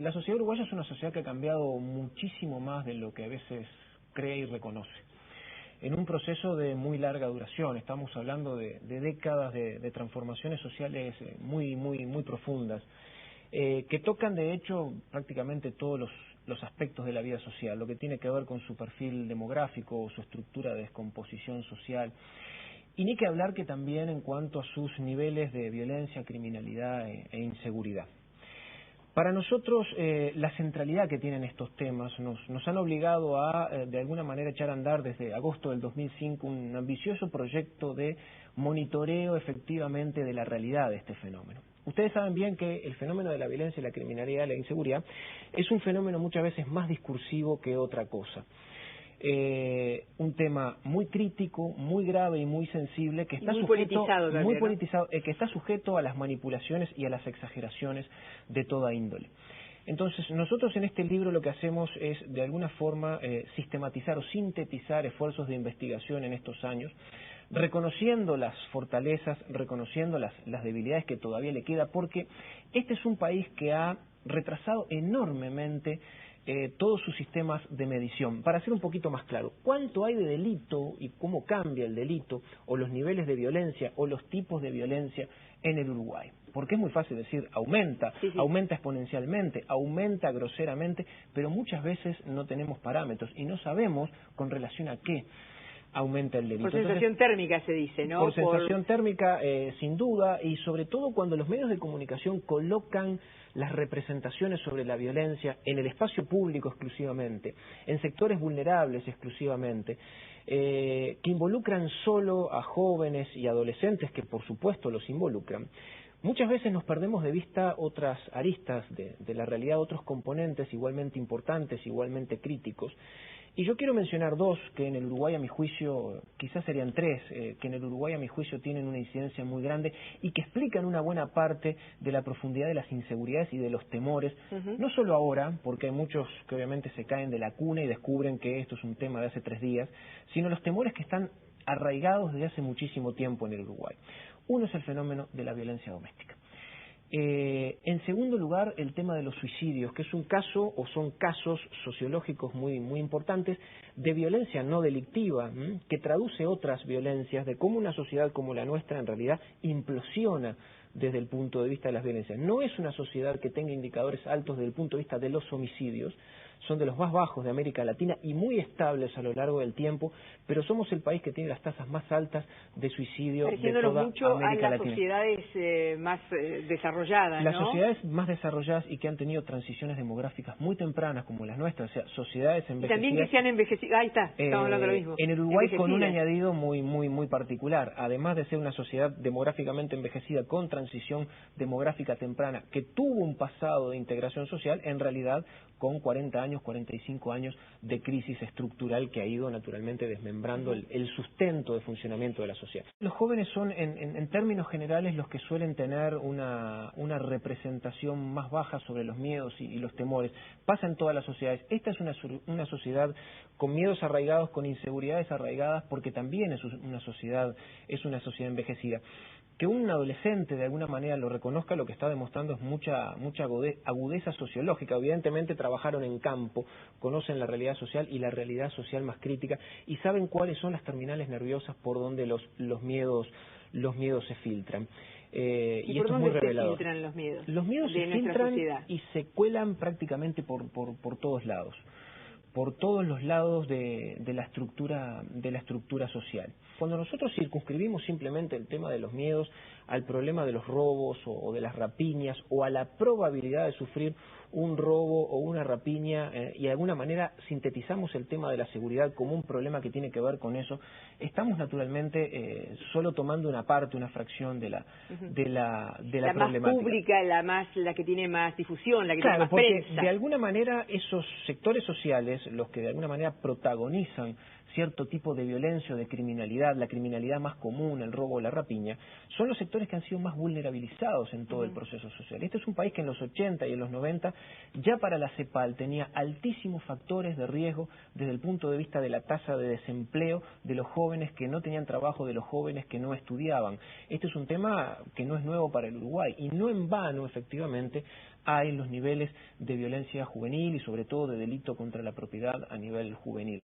La sociedad uruguaya es una sociedad que ha cambiado muchísimo más de lo que a veces cree y reconoce. En un proceso de muy larga duración, estamos hablando de décadas de transformaciones sociales muy profundas, que tocan de hecho prácticamente todos los aspectos de la vida social, lo que tiene que ver con su perfil demográfico, su estructura de descomposición social, y ni que hablar que también en cuanto a sus niveles de violencia, criminalidad e inseguridad. Para nosotros, la centralidad que tienen estos temas nos han obligado a, de alguna manera, echar a andar desde agosto del 2005 un ambicioso proyecto de monitoreo efectivamente de la realidad de este fenómeno. Ustedes saben bien que el fenómeno de la violencia, la criminalidad, la inseguridad, es un fenómeno muchas veces más discursivo que otra cosa. Un tema muy crítico, muy grave y muy sensible que está que está sujeto a las manipulaciones y a las exageraciones de toda índole. Entonces, nosotros en este libro lo que hacemos es, de alguna forma, sistematizar o sintetizar esfuerzos de investigación en estos años, reconociendo las fortalezas, reconociendo las debilidades que todavía le queda, porque este es un país que ha retrasado enormemente todos sus sistemas de medición. Para ser un poquito más claro, ¿cuánto hay de delito y cómo cambia el delito o los niveles de violencia o los tipos de violencia en el Uruguay? Porque es muy fácil decir aumenta, aumenta exponencialmente, aumenta groseramente, pero muchas veces no tenemos parámetros y no sabemos con relación a qué aumenta el delito. Por sensación térmica se dice, ¿no? Por sensación térmica, sin duda, y sobre todo cuando los medios de comunicación colocan las representaciones sobre la violencia en el espacio público exclusivamente, en sectores vulnerables exclusivamente, que involucran solo a jóvenes y adolescentes, que por supuesto los involucran. Muchas veces nos perdemos de vista otras aristas de la realidad, otros componentes igualmente importantes, igualmente críticos. Y yo quiero mencionar dos que en el Uruguay, a mi juicio, quizás serían tres, que en el Uruguay, a mi juicio, tienen una incidencia muy grande y que explican una buena parte de la profundidad de las inseguridades y de los temores, no solo ahora, porque hay muchos que obviamente se caen de la cuna y descubren que esto es un tema de hace 3 días, sino los temores que están arraigados desde hace muchísimo tiempo en el Uruguay. Uno es el fenómeno de la violencia doméstica. En segundo lugar, el tema de los suicidios, que es un caso o son casos sociológicos muy importantes de violencia no delictiva, que traduce otras violencias, de cómo una sociedad como la nuestra en realidad implosiona desde el punto de vista de las violencias. No es una sociedad que tenga indicadores altos desde el punto de vista de los homicidios, son de los más bajos de América Latina y muy estables a lo largo del tiempo, pero somos el país que tiene las tasas más altas de suicidio de toda mucho América a las Latina. Sociedades más desarrolladas, Las ¿no? sociedades más desarrolladas y que han tenido transiciones demográficas muy tempranas como las nuestras, o sea, sociedades envejecidas. Y también que se han envejecido, ahí está, estamos hablando de lo mismo. En el Uruguay con un añadido muy particular, además de ser una sociedad demográficamente envejecida con transición demográfica temprana, que tuvo un pasado de integración social, en realidad con 40 años, 45 años de crisis estructural que ha ido naturalmente desmembrando el sustento de funcionamiento de la sociedad. Los jóvenes son, en términos generales, los que suelen tener una representación más baja sobre los miedos y los temores. Pasa en todas las sociedades. Esta es una sociedad con miedos arraigados, con inseguridades arraigadas, porque también es una sociedad envejecida. Que un adolescente de alguna manera lo reconozca, lo que está demostrando es mucha agudeza sociológica. Evidentemente trabajaron en campo, conocen la realidad social y la realidad social más crítica y saben cuáles son las terminales nerviosas por donde los miedos se filtran. ¿Y por esto dónde es muy revelador. se filtran los miedos? Los miedos se filtran y se cuelan prácticamente por todos lados, por todos los lados de la estructura social. Cuando nosotros circunscribimos simplemente el tema de los miedos al problema de los robos o de las rapiñas o a la probabilidad de sufrir un robo o una rapiña y de alguna manera sintetizamos el tema de la seguridad como un problema que tiene que ver con eso, estamos naturalmente solo tomando una parte, una fracción de la problemática. La más pública, la que tiene más difusión, la que tiene más porque prensa. De alguna manera esos sectores sociales, los que de alguna manera protagonizan cierto tipo de violencia o de criminalidad, la criminalidad más común, el robo o la rapiña, son los sectores sectores que han sido más vulnerabilizados en todo el proceso social. Este es un país que en los 80 y en los 90 ya para la CEPAL tenía altísimos factores de riesgo desde el punto de vista de la tasa de desempleo de los jóvenes que no tenían trabajo, de los jóvenes que no estudiaban. Este es un tema que no es nuevo para el Uruguay y no en vano, efectivamente, hay los niveles de violencia juvenil y sobre todo de delito contra la propiedad a nivel juvenil.